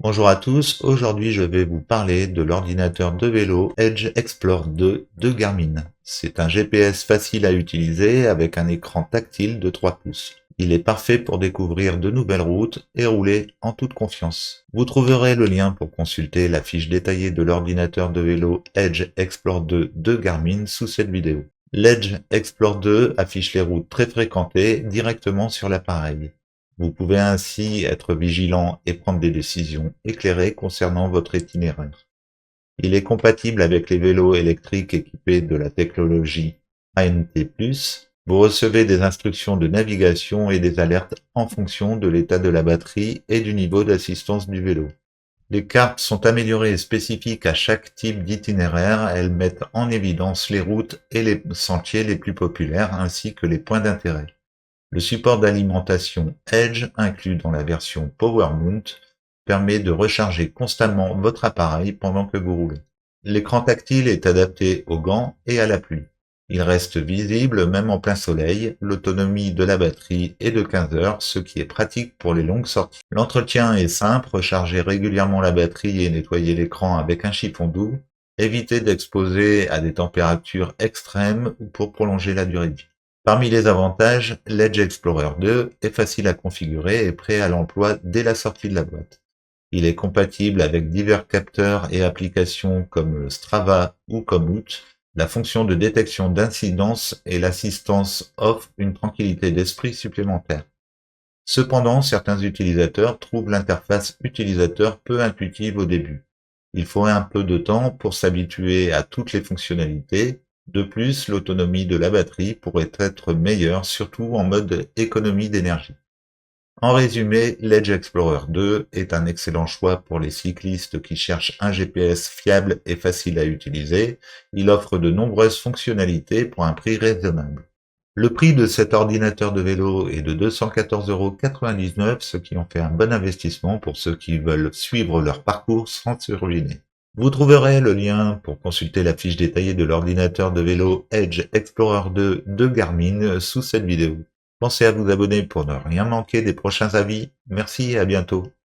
Bonjour à tous, aujourd'hui je vais vous parler de l'ordinateur de vélo Edge Explore 2 de Garmin. C'est un GPS facile à utiliser avec un écran tactile de 3 pouces. Il est parfait pour découvrir de nouvelles routes et rouler en toute confiance. Vous trouverez le lien pour consulter la fiche détaillée de l'ordinateur de vélo Edge Explore 2 de Garmin sous cette vidéo. L'Edge Explore 2 affiche les routes très fréquentées directement sur l'appareil. Vous pouvez ainsi être vigilant et prendre des décisions éclairées concernant votre itinéraire. Il est compatible avec les vélos électriques équipés de la technologie ANT+. Vous recevez des instructions de navigation et des alertes en fonction de l'état de la batterie et du niveau d'assistance du vélo. Les cartes sont améliorées et spécifiques à chaque type d'itinéraire. Elles mettent en évidence les routes et les sentiers les plus populaires ainsi que les points d'intérêt. Le support d'alimentation Edge, inclus dans la version PowerMount, permet de recharger constamment votre appareil pendant que vous roulez. L'écran tactile est adapté aux gants et à la pluie. Il reste visible même en plein soleil. L'autonomie de la batterie est de 15 heures, ce qui est pratique pour les longues sorties. L'entretien est simple, recharger régulièrement la batterie et nettoyer l'écran avec un chiffon doux. Évitez d'exposer à des températures extrêmes ou pour prolonger la durée de vie. Parmi les avantages, l'Edge Explorer 2 est facile à configurer et prêt à l'emploi dès la sortie de la boîte. Il est compatible avec divers capteurs et applications comme Strava ou Komoot. La fonction de détection d'incidence et l'assistance offrent une tranquillité d'esprit supplémentaire. Cependant, certains utilisateurs trouvent l'interface utilisateur peu intuitive au début. Il faut un peu de temps pour s'habituer à toutes les fonctionnalités. De plus, l'autonomie de la batterie pourrait être meilleure, surtout en mode économie d'énergie. En résumé, l'Edge Explorer 2 est un excellent choix pour les cyclistes qui cherchent un GPS fiable et facile à utiliser. Il offre de nombreuses fonctionnalités pour un prix raisonnable. Le prix de cet ordinateur de vélo est de 214,99 €, ce qui en fait un bon investissement pour ceux qui veulent suivre leur parcours sans se ruiner. Vous trouverez le lien pour consulter la fiche détaillée de l'ordinateur de vélo Edge Explorer 2 de Garmin sous cette vidéo. Pensez à vous abonner pour ne rien manquer des prochains avis. Merci et à bientôt.